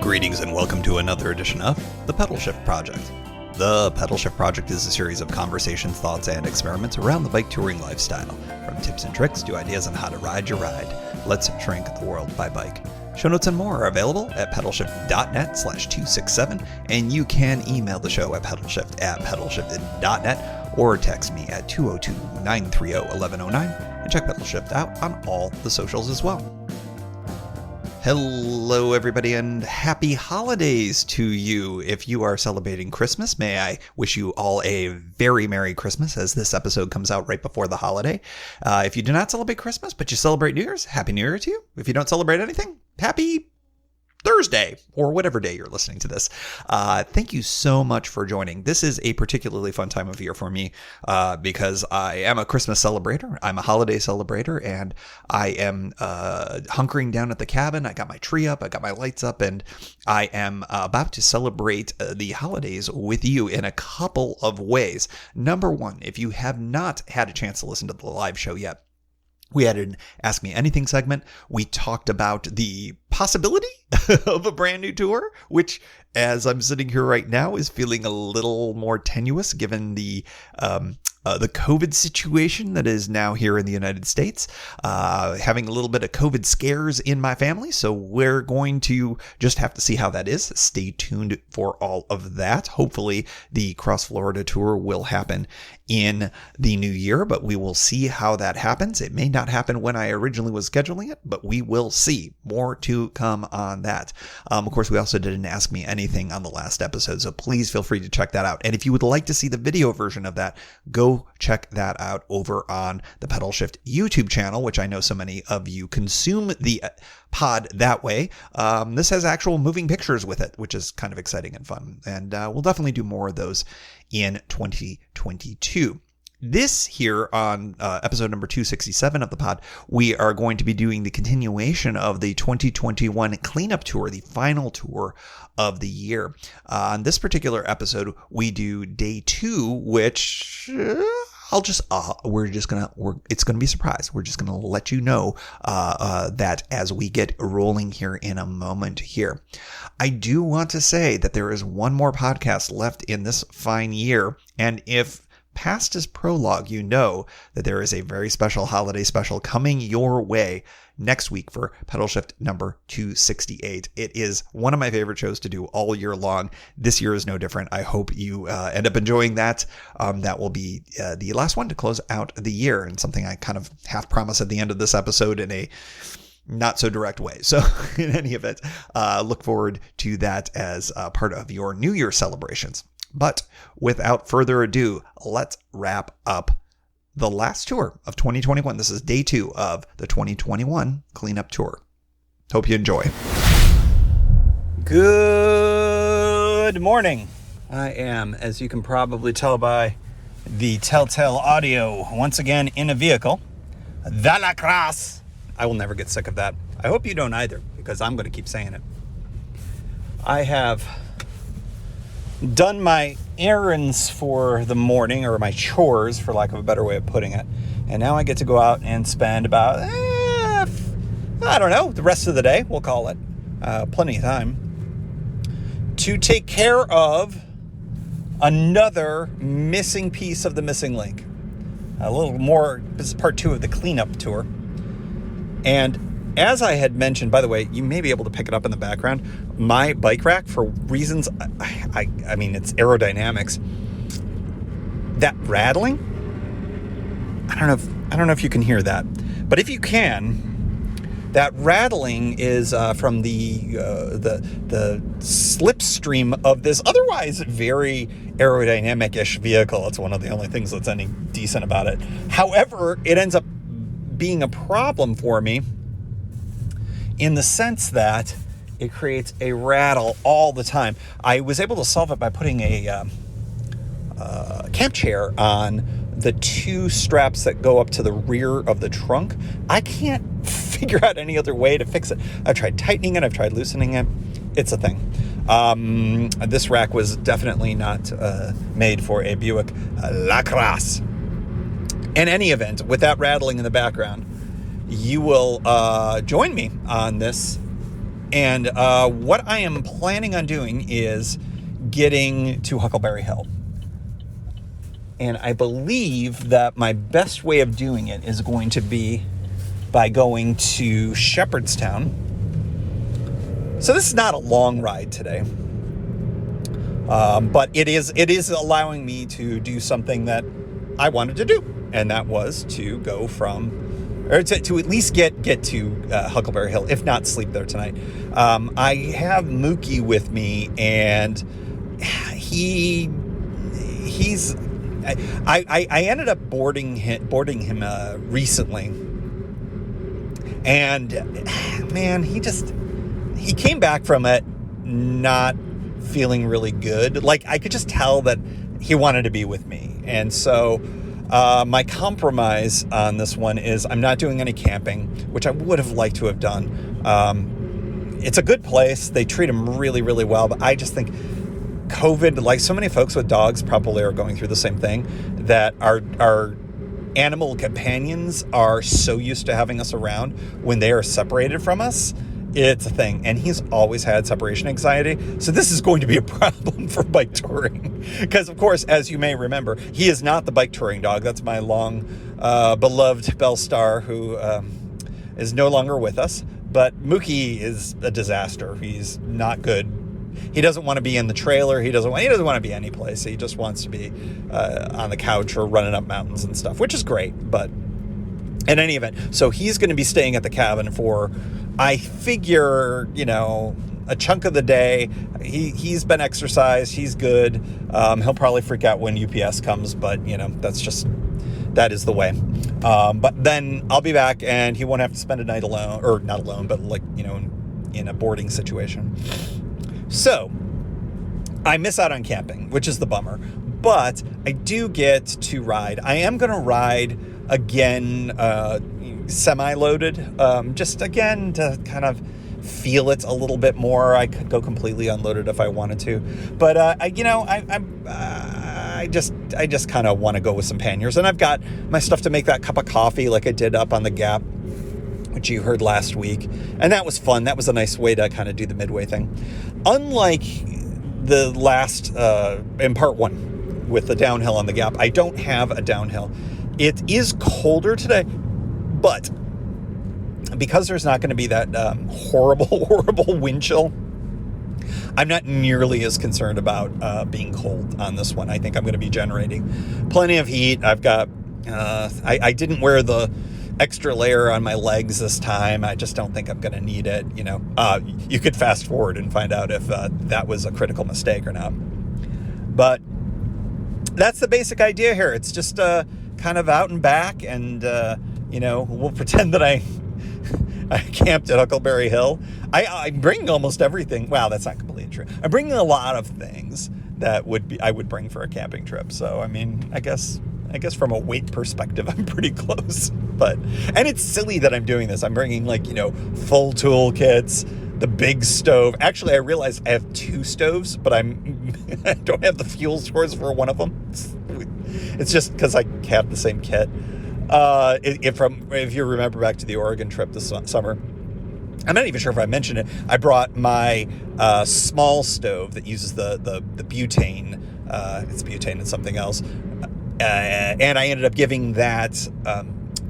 Greetings and welcome to another edition of the Pedalshift Project. The Pedalshift Project is a series of conversations, thoughts, and experiments around the bike touring lifestyle. From tips and tricks to ideas on how to ride your ride. Let's shrink the world by bike. Show notes and more are available at pedalshift.net/267, and you can email the show at pedalshift@pedalshift.net or text me at 202-930-1109 and check Pedalshift out on all the socials as well. Hello, everybody, and happy holidays to you. If you are celebrating Christmas, may I wish you all a very Merry Christmas as this episode comes out right before the holiday. If you do not celebrate Christmas, but you celebrate New Year's, Happy New Year to you. If you don't celebrate anything, Happy Thursday, or whatever day you're listening to this. Thank you so much for joining. This is a particularly fun time of year for me because I am a Christmas celebrator. I'm a holiday celebrator, and I am hunkering down at the cabin. I got my tree up, I got my lights up, and I am about to celebrate the holidays with you in a couple of ways. Number one, if you have not had a chance to listen to the live show yet, we had an Ask Me Anything segment. We talked about the possibility of a brand new tour, which, as I'm sitting here right now, is feeling a little more tenuous given the COVID situation that is now here in the United States, having a little bit of COVID scares in my family. So we're going to just have to see how that is. Stay tuned for all of that. Hopefully the Cross Florida tour will happen in the new year, but we will see how that happens. It may not happen when I originally was scheduling it, but we will see. More to come on that. Of course, we also did an Ask Me Anything on the last episode, so please feel free to check that out. And if you would like to see the video version of that, go check that out over on the Pedalshift YouTube channel, which I know so many of you consume the pod that way. This has actual moving pictures with it, which is kind of exciting and fun. And we'll definitely do more of those in 2022. This here on episode number 267 of the pod, we are going to be doing the continuation of the 2021 cleanup tour, the final tour of the year. On this particular episode, we do day 2, which it's going to be a surprise. We're just going to let you know that as we get rolling here in a moment here. I do want to say that there is one more podcast left in this fine year, and if past is prologue, you know that there is a very special holiday special coming your way next week for Pedalshift number 268. It is one of my favorite shows to do all year long. This year is no different. I hope you end up enjoying that. That will be the last one to close out the year, and something I kind of half promise at the end of this episode in a not so direct way. So in any event, look forward to that as part of your New Year celebrations. But without further ado, let's wrap up the last tour of 2021. This is day 2 of the 2021 cleanup tour. Hope you enjoy. Good morning. I am, as you can probably tell by the telltale audio, once again in a vehicle. De la Crosse. I will never get sick of that. I hope you don't either, because I'm going to keep saying it. I have done my errands for the morning, or my chores, for lack of a better way of putting it. And now I get to go out and spend about, the rest of the day, we'll call it. Plenty of time to take care of another missing piece of the missing link. A little more, this is part 2 of the cleanup tour. And as I had mentioned, by the way, you may be able to pick it up in the background, my bike rack, for reasons, I mean, it's aerodynamics, that rattling, I don't know if you can hear that, but if you can, that rattling is from the slipstream of this otherwise very aerodynamic-ish vehicle. It's one of the only things that's any decent about it. However, it ends up being a problem for me in the sense that it creates a rattle all the time. I was able to solve it by putting a camp chair on the 2 straps that go up to the rear of the trunk. I can't figure out any other way to fix it. I've tried tightening it. I've tried loosening it. It's a thing. This rack was definitely not made for a Buick LaCrosse. In any event, with that rattling in the background, you will join me on this And what I am planning on doing is getting to Huckleberry Hill. And I believe that my best way of doing it is going to be by going to Shepherdstown. So this is not a long ride today. But it is allowing me to do something that I wanted to do. And that was to go to at least get to Huckleberry Hill, if not sleep there tonight. I have Mookie with me, and he's I ended up boarding him recently, and man, he came back from it not feeling really good. Like, I could just tell that he wanted to be with me, and so my compromise on this one is I'm not doing any camping, which I would have liked to have done. It's a good place. They treat him really, really well, but I just think COVID, like so many folks with dogs, probably are going through the same thing, that our animal companions are so used to having us around. When they are separated from us, it's a thing. And he's always had separation anxiety. So this is going to be a problem for bike touring. Because, of course, as you may remember, he is not the bike touring dog. That's my long beloved Bell Star, who is no longer with us. But Mookie is a disaster. He's not good. He doesn't want to be in the trailer. He doesn't want to be any place. He just wants to be on the couch or running up mountains and stuff, which is great. But in any event, so he's going to be staying at the cabin for, I figure, a chunk of the day. He's been exercised. He's good. He'll probably freak out when UPS comes, but that is the way. But then I'll be back, and he won't have to spend a night alone, or not alone, but in a boarding situation. So I miss out on camping, which is the bummer, but I do get to ride. I am going to ride again, semi-loaded, just again to kind of feel it a little bit more. I could go completely unloaded if I wanted to, but I just kind of want to go with some panniers, and I've got my stuff to make that cup of coffee like I did up on the Gap, which you heard last week, and that was fun. That was a nice way to kind of do the midway thing. Unlike the last, in part one, with the downhill on the Gap, I don't have a downhill. It is colder today, but because there's not going to be that horrible wind chill, I'm not nearly as concerned about being cold on this one. I think I'm going to be generating plenty of heat. I've got, I didn't wear the extra layer on my legs this time. I just don't think I'm going to need it. You could fast forward and find out if that was a critical mistake or not. But that's the basic idea here. It's just kind of out and back, and we'll pretend that I camped at Huckleberry Hill. I'm bringing almost everything. Wow, that's not completely true. I'm bringing a lot of things that I would bring for a camping trip. So, I mean, I guess from a weight perspective, I'm pretty close. And it's silly that I'm doing this. I'm bringing full tool kits, the big stove. Actually, I realized I have two stoves, but I don't have the fuel source for one of them. It's just because I have the same kit. If you remember back to the Oregon trip this summer, I'm not even sure if I mentioned it. I brought my small stove that uses the butane. It's butane and something else. And I ended up giving that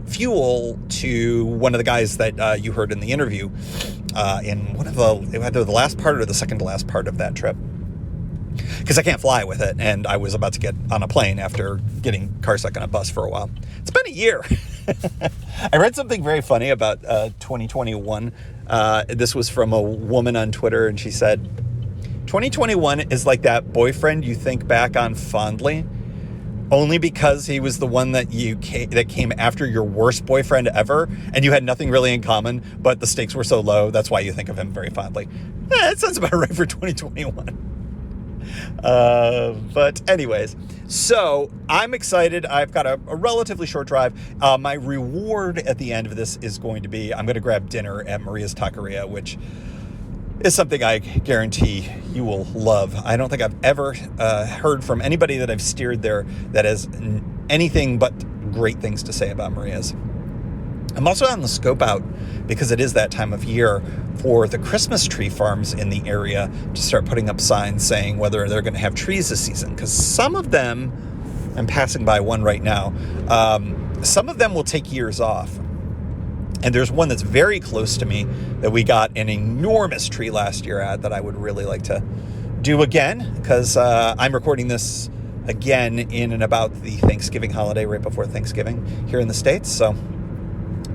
fuel to one of the guys that you heard in the interview in one of either the last part or the second to last part of that trip. Because I can't fly with it, and I was about to get on a plane after getting car stuck on a bus for a while. It's been a year. I read something very funny about 2021. This was from a woman on Twitter, and she said, 2021 is like that boyfriend you think back on fondly, only because he was the one that came after your worst boyfriend ever, and you had nothing really in common, but the stakes were so low, that's why you think of him very fondly. That sounds about right for 2021. But anyways, so I'm excited. I've got a relatively short drive. My reward at the end of this is going to be, I'm going to grab dinner at Maria's Taqueria, which is something I guarantee you will love. I don't think I've ever heard from anybody that I've steered there that has anything but great things to say about Maria's. I'm also on the scope out, because it is that time of year, for the Christmas tree farms in the area to start putting up signs saying whether they're going to have trees this season. Because some of them, I'm passing by one right now, some of them will take years off. And there's one that's very close to me that we got an enormous tree last year at that I would really like to do again, because I'm recording this again in and about the Thanksgiving holiday, right before Thanksgiving here in the States. So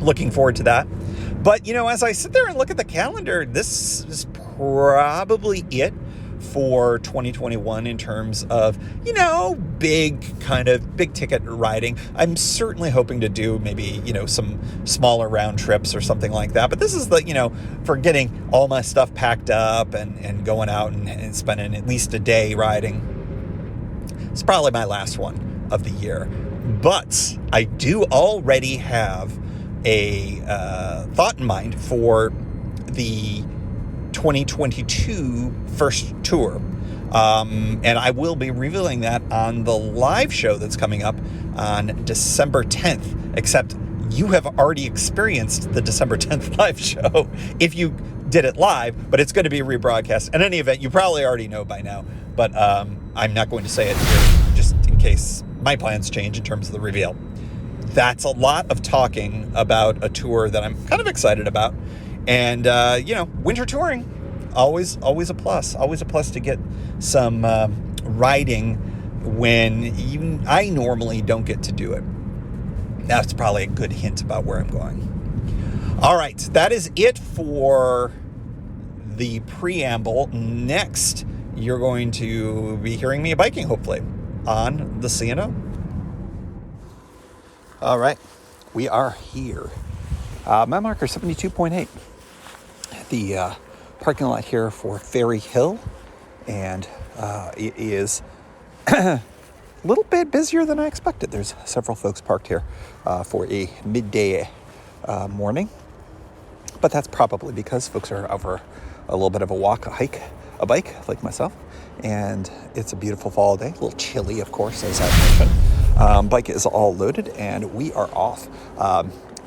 looking forward to that. But, as I sit there and look at the calendar, this is probably it for 2021 in terms of, big ticket riding. I'm certainly hoping to do maybe, some smaller round trips or something like that. But this is for getting all my stuff packed up and going out and spending at least a day riding. It's probably my last one of the year. But I do already have a thought in mind for the 2022 first tour. And I will be revealing that on the live show that's coming up on December 10th, except you have already experienced the December 10th live show if you did it live, but it's going to be rebroadcast. In any event, you probably already know by now, but I'm not going to say it here just in case my plans change in terms of the reveal. That's a lot of talking about a tour that I'm kind of excited about. And, winter touring, always a plus. Always a plus to get some riding when even I normally don't get to do it. That's probably a good hint about where I'm going. All right, that is it for the preamble. Next, you're going to be hearing me biking, hopefully, on the C&O. All right, we are here. My marker 72.8. The parking lot here for Ferry Hill, and it is a little bit busier than I expected. There's several folks parked here for a midday morning, but that's probably because folks are out for a little bit of a walk, a bike like myself, and it's a beautiful fall day. A little chilly, of course, as I mentioned. Bike is all loaded, and we are off.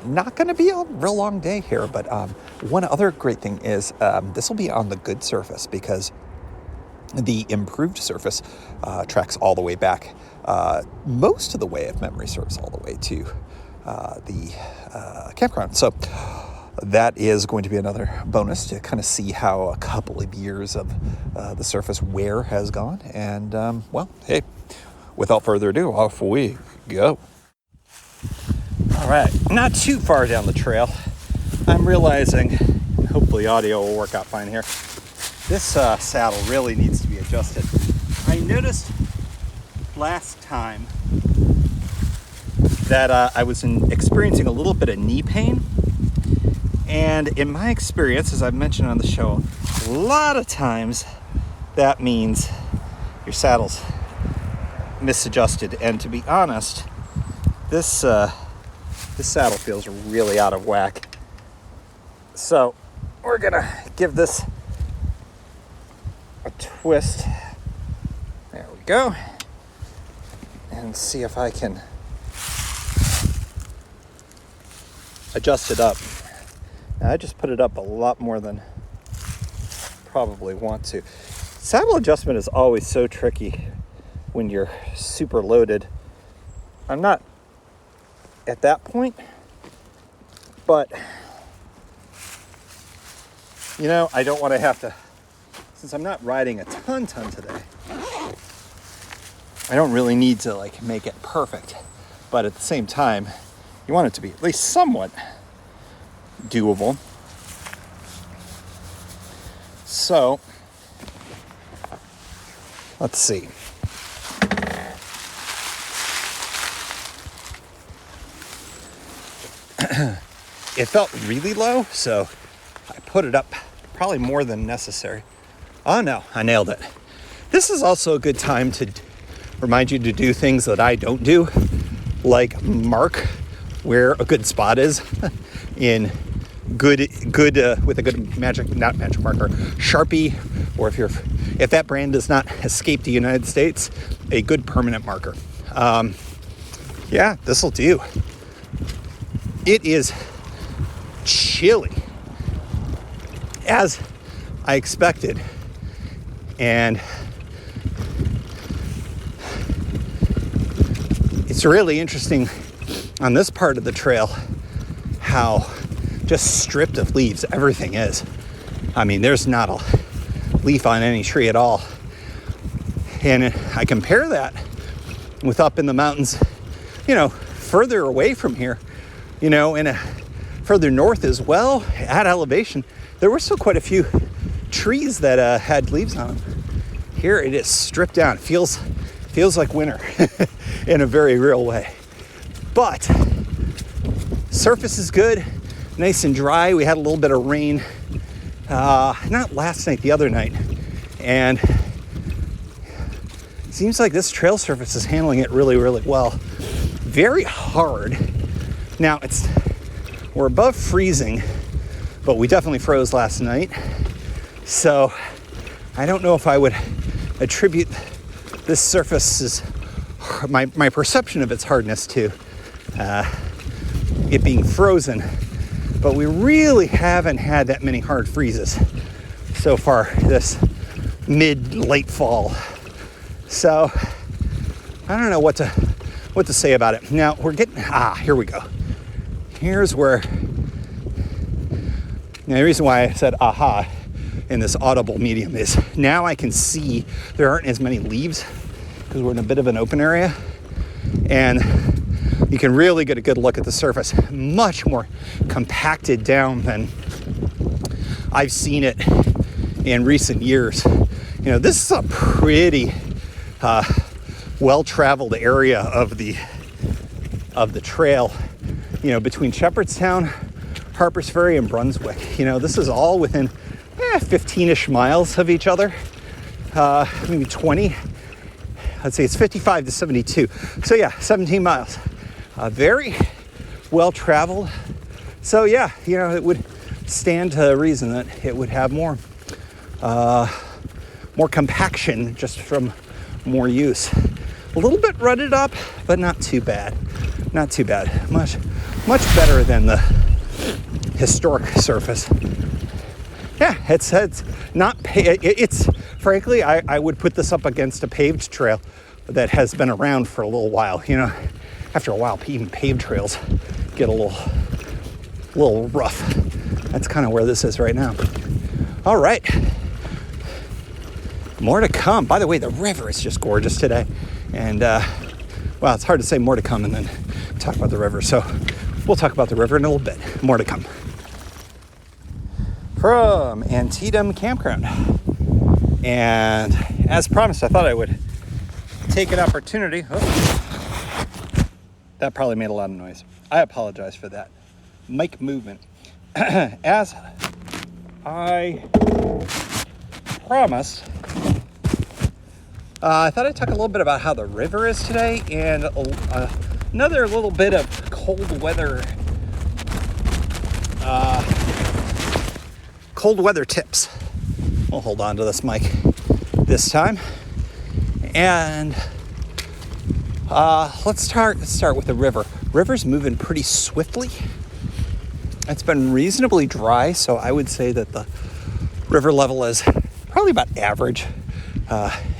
Not going to be a real long day here, but one other great thing is this will be on the good surface, because the improved surface tracks all the way back, most of the way, if memory serves, all the way to the campground. So that is going to be another bonus to kind of see how a couple of years of the surface wear has gone. And, hey, without further ado, off we go. All right, not too far down the trail. I'm realizing, hopefully audio will work out fine here, this saddle really needs to be adjusted. I noticed last time that I was experiencing a little bit of knee pain. And in my experience, as I've mentioned on the show, a lot of times that means your saddle's misadjusted. And to be honest, this saddle feels really out of whack. So we're gonna give this a twist. There we go. And see if I can adjust it up. Now, I just put it up a lot more than probably want to. Saddle adjustment is always so tricky when you're super loaded. I'm not at that point, but I don't want to have to, since I'm not riding a ton today, I don't really need to make it perfect, but at the same time you want it to be at least somewhat doable. So let's see. It felt really low, so I put it up probably more than necessary. Oh no, I nailed it. This is also a good time to remind you to do things that I don't do, like mark where a good spot is in good with a good not magic marker, Sharpie, or if that brand does not escape the United States, a good permanent marker. Yeah, this will do. It is chilly, as I expected. And it's really interesting on this part of the trail how just stripped of leaves everything is. I mean, there's not a leaf on any tree at all. And I compare that with up in the mountains, further away from here, and further north as well, at elevation, there were still quite a few trees that had leaves on them. Here it is stripped down. Feels like winter in a very real way. But surface is good, nice and dry. We had a little bit of rain, not last night, the other night. And it seems like this trail surface is handling it really, really well. Very hard. Now we're above freezing, but we definitely froze last night. So I don't know if I would attribute this surface's, my perception of its hardness to it being frozen. But we really haven't had that many hard freezes so far this late fall. So I don't know what to say about it. Now we're getting, here we go. Here's where, now the reason why I said aha in this audible medium is now I can see there aren't as many leaves because we're in a bit of an open area, and you can really get a good look at the surface. Much more compacted down than I've seen it in recent years. This is a pretty well-traveled area of the trail, between Shepherdstown, Harpers Ferry, and Brunswick. This is all within 15-ish miles of each other, maybe 20. I'd say it's 55 to 72. So yeah, 17 miles. Very well-traveled. So yeah, it would stand to reason that it would have more compaction just from more use. A little bit rutted up, but not too bad. Not too bad. Much better than the historic surface. Yeah, it's not. It's frankly, I would put this up against a paved trail that has been around for a little while. After a while, even paved trails get a little rough. That's kind of where this is right now. All right, more to come. By the way, the river is just gorgeous today, and well, it's hard to say more to come and then talk about the river. So we'll talk about the river in a little bit. More to come. From Antietam Campground. And as promised, I thought I would take an opportunity. Oh, that probably made a lot of noise. I apologize for that. Mic movement. As I promised, I thought I'd talk a little bit about how the river is today and another little bit of cold weather tips. We'll hold on to this mic this time. And let's start with the river. River's moving pretty swiftly. It's been reasonably dry, so I would say that the river level is probably about average.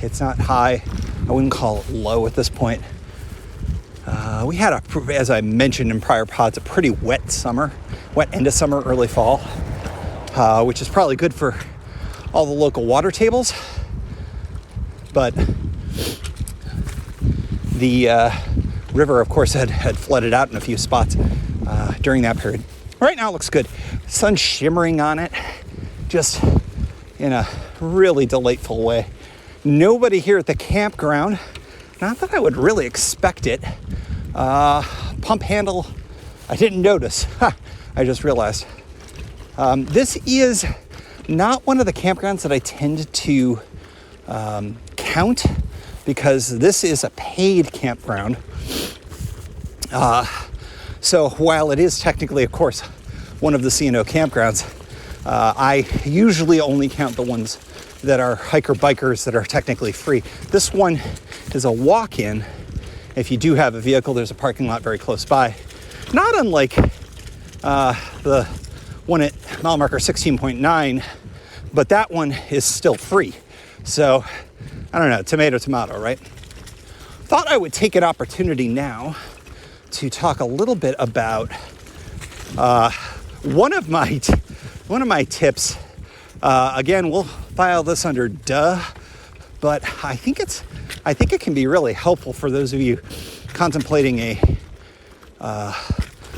It's not high. I wouldn't call it low at this point. We had, as I mentioned in prior pods, a pretty wet end of summer, early fall, which is probably good for all the local water tables. But the river, of course, had flooded out in a few spots during that period. Right now it looks good. Sun's shimmering on it, just in a really delightful way. Nobody here at the campground. Not that I would really expect it. Pump handle, I didn't notice. I just realized. This is not one of the campgrounds that I tend to count, because this is a paid campground. So while it is technically, of course, one of the C&O campgrounds, I usually only count the ones that are hiker-bikers that are technically free. This one is a walk-in. If you do have a vehicle, there's a parking lot very close by. Not unlike the one at mile marker 16.9, but that one is still free. So, I don't know, tomato, right? Thought I would take an opportunity now to talk a little bit about one of my tips. Again, we'll file this under duh, but I think it can be really helpful for those of you contemplating a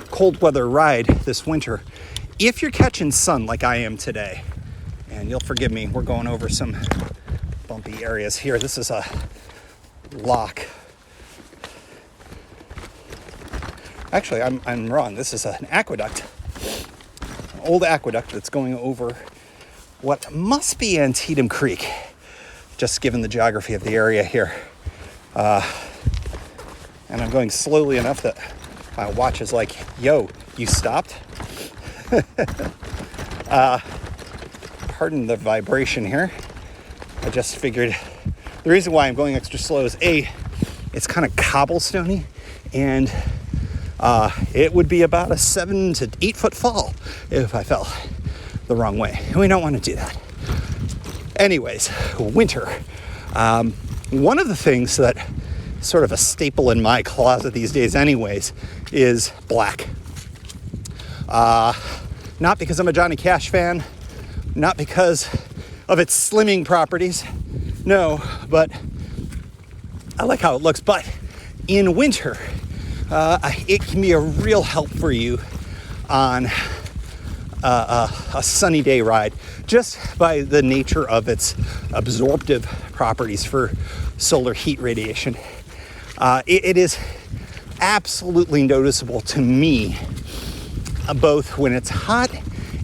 cold weather ride this winter. If you're catching sun like I am today, and you'll forgive me, we're going over some bumpy areas here. This is a lock. Actually, I'm wrong. This is an aqueduct, an old aqueduct that's going over what must be Antietam Creek, just given the geography of the area here. And I'm going slowly enough that my watch is like, yo, you stopped? Pardon the vibration here. I just figured the reason why I'm going extra slow is it's kind of cobblestoney, and it would be about a 7 to 8 foot fall if I fell the wrong way. And we don't want to do that. Anyways, winter. One of the things that sort of a staple in my closet these days anyways is black. Not because I'm a Johnny Cash fan, not because of its slimming properties, no, but I like how it looks. But in winter, it can be a real help for you on a sunny day ride, just by the nature of its absorptive properties for solar heat radiation. It is absolutely noticeable to me, both when it's hot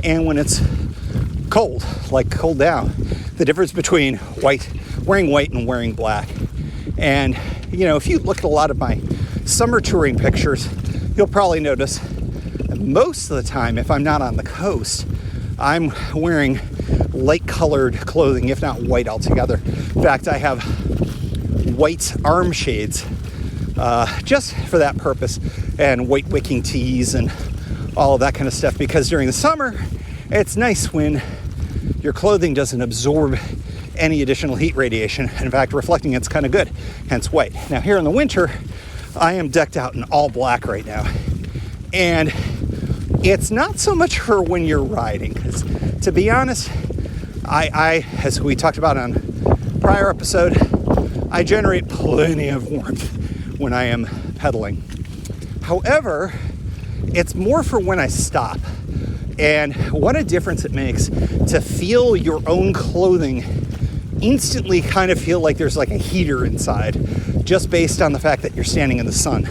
and when it's cold, like cold down, the difference between wearing white and wearing black. And, if you look at a lot of my summer touring pictures, you'll probably notice that most of the time, if I'm not on the coast, I'm wearing light colored clothing, if not white altogether. In fact, I have white arm shades just for that purpose, and white wicking tees and all of that kind of stuff, because during the summer, it's nice when your clothing doesn't absorb any additional heat radiation. In fact, reflecting it's kind of good, hence white. Now here in the winter, I am decked out in all black right now. And it's not so much for when you're riding, because to be honest, I, as we talked about on prior episode, I generate plenty of warmth when I am pedaling. However, it's more for when I stop. And what a difference it makes to feel your own clothing instantly kind of feel like there's like a heater inside, just based on the fact that you're standing in the sun.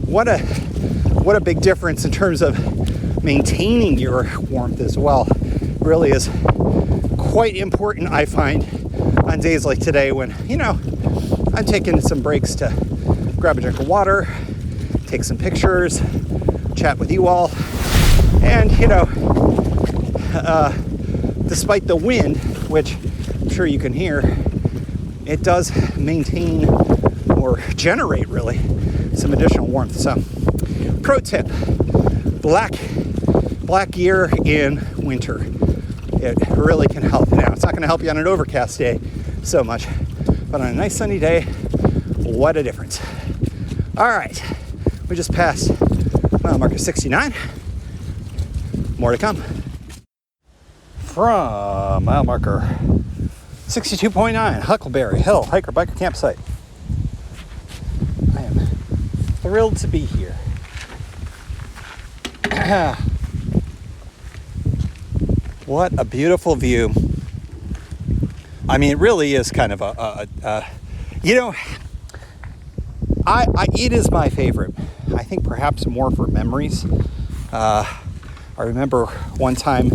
What a big difference in terms of maintaining your warmth as well. Really is quite important, I find, on days like today when, I'm taking some breaks to grab a drink of water, take some pictures, chat with you all. And, despite the wind, which I'm sure you can hear, it does maintain or generate really some additional warmth. So, pro tip, black gear in winter. It really can help. Now, it's not going to help you on an overcast day so much, but on a nice sunny day, what a difference. All right, we just passed mile marker 69. More to come. From mile marker 62.9, Huckleberry Hill Hiker Biker Campsite. I am thrilled to be here. What a beautiful view. I mean, it really is kind of it is my favorite. I think perhaps more for memories. I remember one time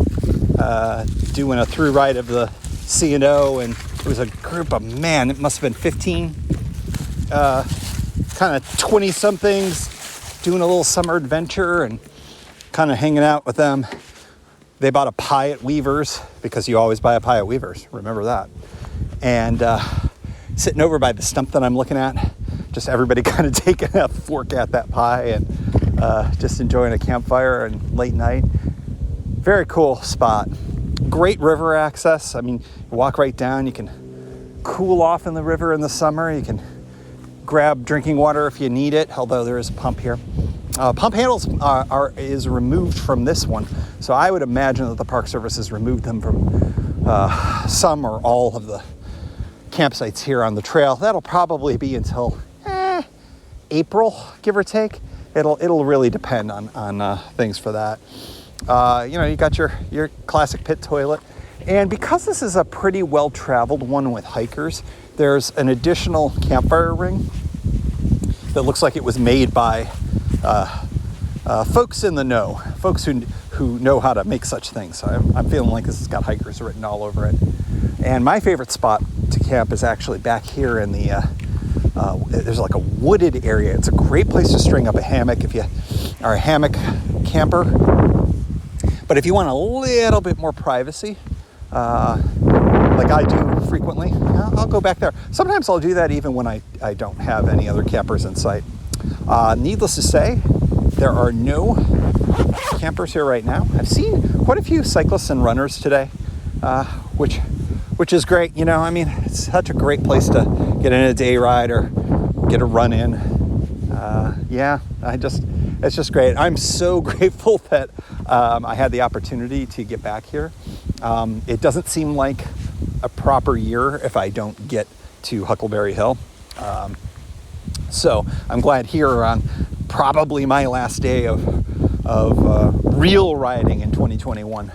doing a through ride of the C&O, and it was a group of, it must have been 15, kind of 20-somethings doing a little summer adventure and kind of hanging out with them. They bought a pie at Weaver's, because you always buy a pie at Weaver's, remember that. And sitting over by the stump that I'm looking at, just everybody kind of taking a fork at that pie and just enjoying a campfire and late night. Very cool spot. Great river access. I mean, you walk right down. You can cool off in the river in the summer. You can grab drinking water if you need it, although there is a pump here. Pump handles is removed from this one, so I would imagine that the Park Service has removed them from some or all of the campsites here on the trail. That'll probably be until April, give or take. It'll really depend on things for that. You got your classic pit toilet, and because this is a pretty well-traveled one with hikers, there's an additional campfire ring that looks like it was made by folks in the know, folks who know how to make such things. So I'm feeling like this has got hikers written all over it. And my favorite spot to camp is actually back here in the, there's like a wooded area. It's a great place to string up a hammock if you are a hammock camper. But if you want a little bit more privacy, like I do frequently, I'll go back there. Sometimes I'll do that even when I don't have any other campers in sight. Needless to say, there are no campers here right now. I've seen quite a few cyclists and runners today, which is great. I mean, it's such a great place to get in a day ride or get a run in. It's just great. I'm so grateful that I had the opportunity to get back here. It doesn't seem like a proper year if I don't get to Huckleberry Hill. So I'm glad here on probably my last day of real riding in 2021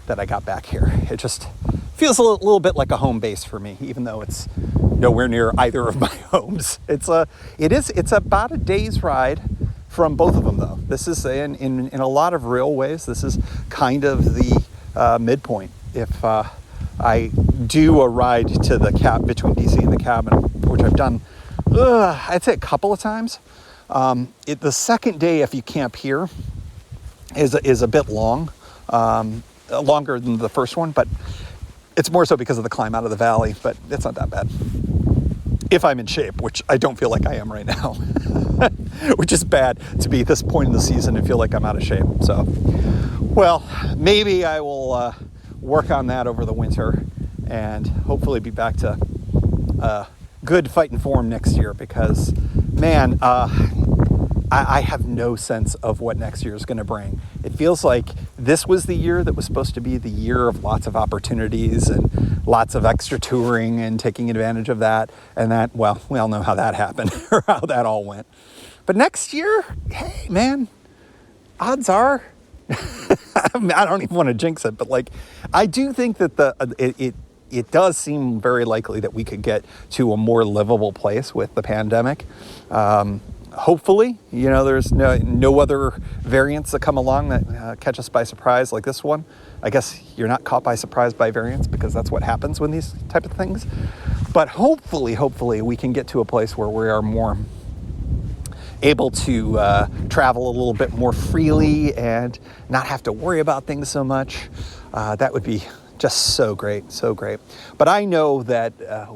that I got back here. It just feels a little bit like a home base for me, even though it's nowhere near either of my homes. It's about a day's ride from both of them, though. This is in a lot of real ways, this is kind of the midpoint. If I do a ride to the cab between DC and the cabin, which I've done, I'd say a couple of times. The second day, if you camp here, is a bit long, longer than the first one, but it's more so because of the climb out of the valley, but it's not that bad. If I'm in shape, which I don't feel like I am right now, which is bad to be at this point in the season and feel like I'm out of shape. So, well, maybe I will work on that over the winter and hopefully be back to good fighting form next year, because, man, I have no sense of what next year is going to bring. It feels like this was the year that was supposed to be the year of lots of opportunities and lots of extra touring and taking advantage of that. And that, well, we all know how that happened or how that all went. But next year, hey, man, odds are, I don't even want to jinx it, but like, I do think that it does seem very likely that we could get to a more livable place with the pandemic. Hopefully, there's no other variants that come along that catch us by surprise like this one. I guess you're not caught by surprise by variants because that's what happens when these type of things. But hopefully we can get to a place where we are more able to travel a little bit more freely and not have to worry about things so much. That would be just so great. But I know that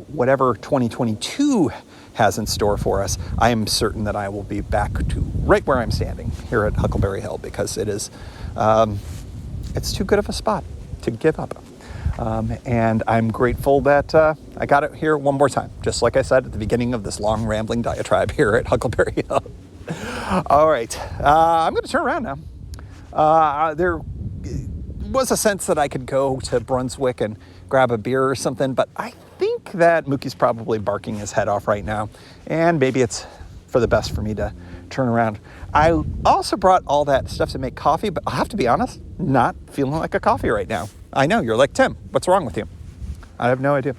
whatever 2022 has in store for us, I am certain that I will be back to right where I'm standing here at Huckleberry Hill, because it is, it's too good of a spot to give up. And I'm grateful that I got it here one more time, just like I said at the beginning of this long rambling diatribe here at Huckleberry Hill. All right, I'm going to turn around now. There was a sense that I could go to Brunswick and grab a beer or something, but I think that Mookie's probably barking his head off right now, and maybe it's for the best for me to turn around. I also brought all that stuff to make coffee, but I have to be honest, not feeling like a coffee right now. I know, you're like, Tim, what's wrong with you? I have no idea.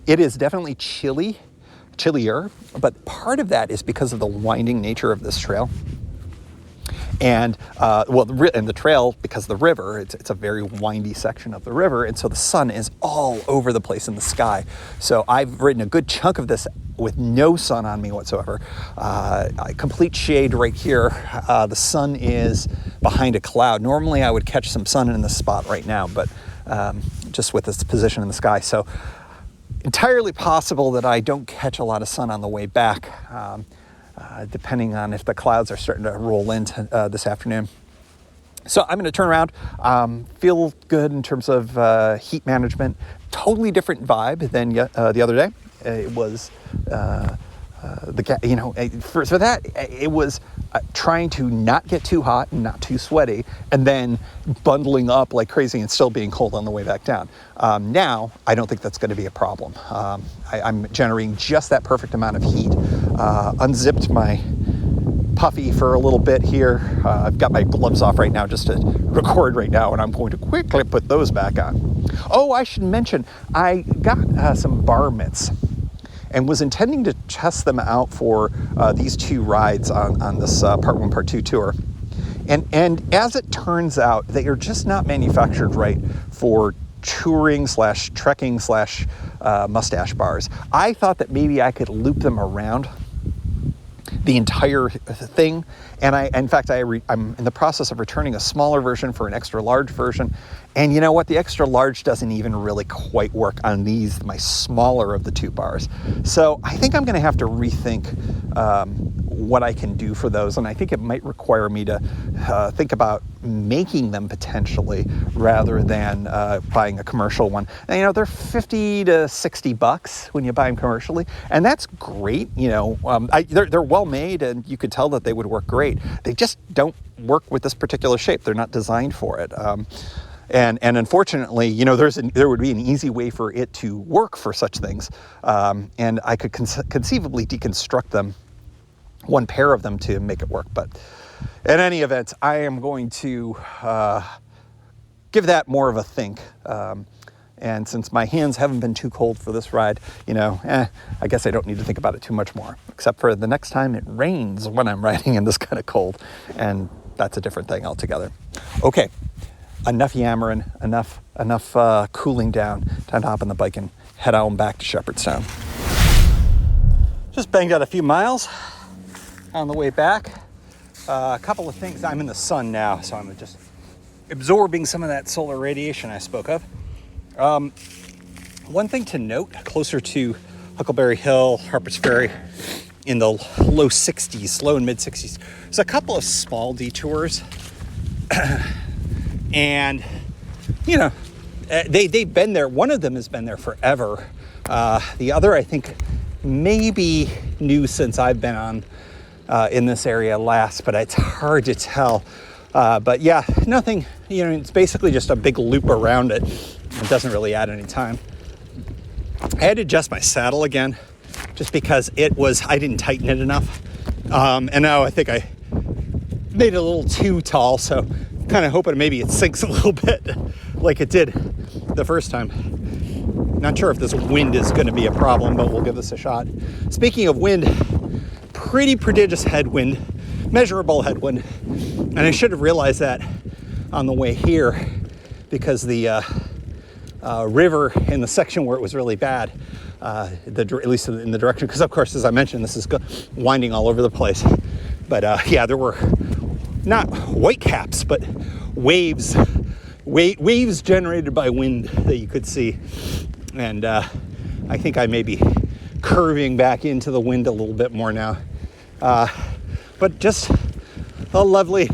It is definitely chillier, but part of that is because of the winding nature of this trail. And, and the trail, because of the river, it's a very windy section of the river, and so the sun is all over the place in the sky. So I've ridden a good chunk of this with no sun on me whatsoever. Complete shade right here. The sun is behind a cloud. Normally I would catch some sun in this spot right now, but just with its position in the sky. So entirely possible that I don't catch a lot of sun on the way back. Depending on if the clouds are starting to roll in this afternoon. So I'm going to turn around, feel good in terms of heat management. Totally different vibe than the other day. It was for that it was trying to not get too hot and not too sweaty, and then bundling up like crazy and still being cold on the way back down. Now I don't think that's going to be a problem. I'm generating just that perfect amount of heat. Unzipped my puffy for a little bit here. I've got my gloves off right now just to record right now, and I'm going to quickly put those back on. Oh, I should mention, I got some bar mitts and was intending to test them out for these 2 rides on this Part 1, Part 2 tour. And as it turns out, they are just not manufactured right for touring / trekking / mustache bars. I thought that maybe I could loop them around the entire thing, and I'm in the process of returning a smaller version for an extra large version. And you know what? The extra large doesn't even really quite work on these, my smaller of the 2 bars. So I think I'm going to have to rethink what I can do for those, and I think it might require me to think about making them potentially rather than buying a commercial one. And, they're $50 to $60 when you buy them commercially, and that's great. They're well made, and you could tell that they would work great. They just don't work with this particular shape. They're not designed for it. And unfortunately, there would be an easy way for it to work for such things, and I could conceivably deconstruct them, one pair of them, to make it work. But in any event, I am going to give that more of a think. And since my hands haven't been too cold for this ride, I guess I don't need to think about it too much more, except for the next time it rains when I'm riding in this kind of cold, and that's a different thing altogether. Okay. Enough yammering, enough cooling down. Time to hop on the bike and head on back to Shepherdstown. Just banged out a few miles on the way back. A couple of things. I'm in the sun now, so I'm just absorbing some of that solar radiation I spoke of. One thing to note, closer to Huckleberry Hill, Harper's Ferry, in the low and mid 60s, there's a couple of small detours. And, they've been there. One of them has been there forever. The other, I think, maybe new since I've been on in this area last, but it's hard to tell. But yeah, nothing, it's basically just a big loop around it. It doesn't really add any time. I had to adjust my saddle again just because I didn't tighten it enough. And now I think I made it a little too tall, so kind of hoping maybe it sinks a little bit like it did the first time. Not sure if this wind is going to be a problem, but we'll give this a shot. Speaking of wind, pretty prodigious headwind, measurable headwind. And I should have realized that on the way here, because the river in the section where it was really bad, at least in the direction, because of course, as I mentioned, this is winding all over the place. But there were not white caps, but waves generated by wind that you could see. And I think I may be curving back into the wind a little bit more now. But just a lovely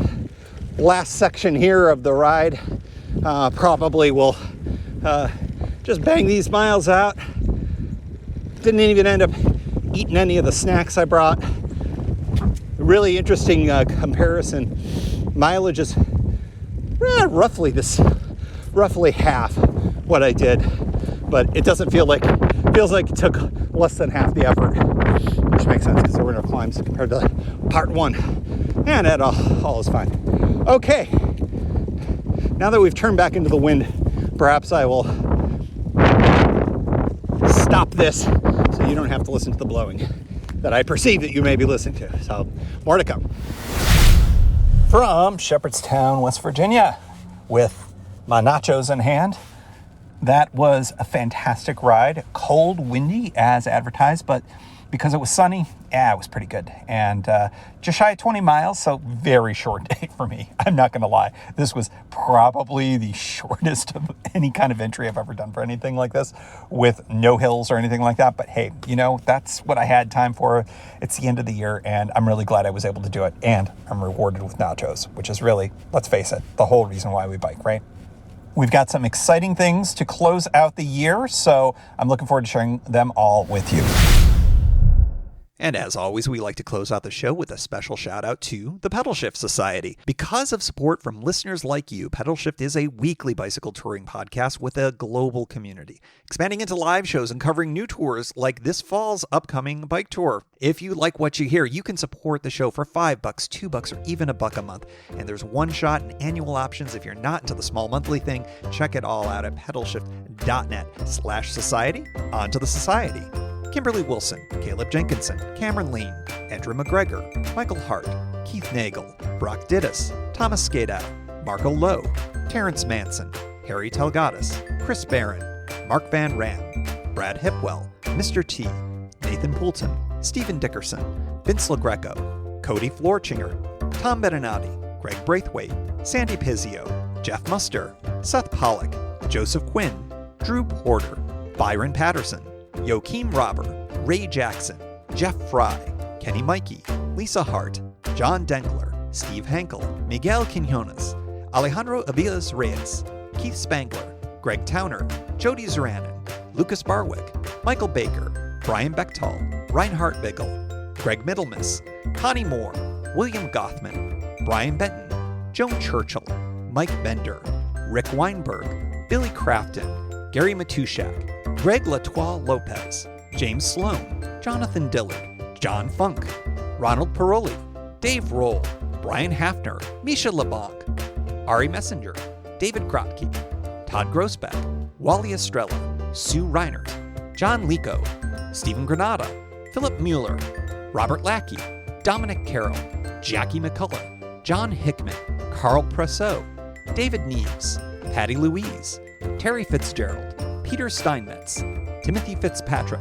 last section here of the ride. Probably will just bang these miles out. Didn't even end up eating any of the snacks I brought. Really interesting comparison. Mileage is roughly half what I did, but it doesn't feels like it took less than half the effort, which makes sense because there were no climbs compared to part 1, and that all is fine. Okay, now that we've turned back into the wind, perhaps I will stop this so you don't have to listen to the blowing that I perceive that you may be listening to. So, more to come. From Shepherdstown, West Virginia, with my nachos in hand. That was a fantastic ride. Cold, windy, as advertised, but because it was sunny, it was pretty good. And just shy of 20 miles, so very short day for me. I'm not going to lie. This was probably the shortest of any kind of entry I've ever done for anything like this, with no hills or anything like that. But hey, that's what I had time for. It's the end of the year, and I'm really glad I was able to do it. And I'm rewarded with nachos, which is really, let's face it, the whole reason why we bike, right? We've got some exciting things to close out the year, so I'm looking forward to sharing them all with you. And as always, we like to close out the show with a special shout out to the Pedalshift Society. Because of support from listeners like you, Pedalshift is a weekly bicycle touring podcast with a global community, expanding into live shows and covering new tours like this fall's upcoming bike tour. If you like what you hear, you can support the show for $5, $2, or even $1 a month. And there's one shot and annual options if you're not into the small monthly thing. Check it all out at pedalshift.net/society. On to the society. Kimberly Wilson, Caleb Jenkinson, Cameron Lean, Andrew McGregor, Michael Hart, Keith Nagel, Brock Dittus, Thomas Skadow, Marco Lowe, Terrence Manson, Harry Telgadis, Chris Barron, Mark Van Ram, Brad Hipwell, Mr. T, Nathan Poulton, Stephen Dickerson, Vince LaGreco, Cody Florchinger, Tom Beninati, Greg Braithwaite, Sandy Pizzio, Jeff Muster, Seth Pollock, Joseph Quinn, Drew Porter, Byron Patterson, Joachim Robber, Ray Jackson, Jeff Fry, Kenny Mikey, Lisa Hart, John Dengler, Steve Hankel, Miguel Quinones, Alejandro Aviles Reyes, Keith Spangler, Greg Towner, Jody Zeranin, Lucas Barwick, Michael Baker, Brian Bechtal, Reinhard Biggle, Greg Middlemiss, Connie Moore, William Gothman, Brian Benton, Joan Churchill, Mike Bender, Rick Weinberg, Billy Crafton, Gary Matushak, Greg Latois Lopez, James Sloan, Jonathan Dillard, John Funk, Ronald Paroli, Dave Roll, Brian Hafner, Misha LeBlanc, Ari Messenger, David Grotke, Todd Grossbeck, Wally Estrella, Sue Reinert, John Lico, Stephen Granada, Philip Mueller, Robert Lackey, Dominic Carroll, Jackie McCullough, John Hickman, Carl Presseau, David Neves, Patty Louise, Terry Fitzgerald, Peter Steinmetz, Timothy Fitzpatrick,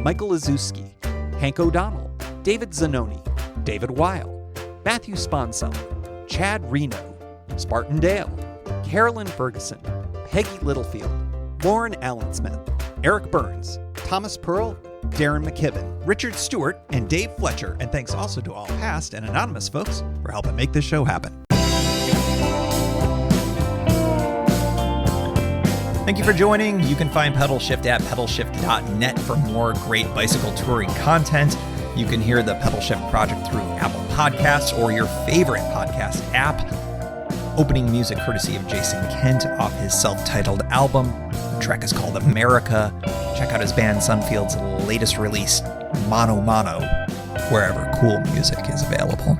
Michael Izuski, Hank O'Donnell, David Zanoni, David Weil, Matthew Sponseller, Chad Reno, Spartan Dale, Carolyn Ferguson, Peggy Littlefield, Lauren Allen Smith, Eric Burns, Thomas Pearl, Darren McKibben, Richard Stewart, and Dave Fletcher. And thanks also to all past and anonymous folks for helping make this show happen. Thank you for joining. You can find Pedalshift at pedalshift.net for more great bicycle touring content. You can hear the Pedalshift project through Apple Podcasts or your favorite podcast app. Opening music courtesy of Jason Kent off his self-titled album. The track is called America. Check out his band Sunfield's latest release, Mono Mono, wherever cool music is available.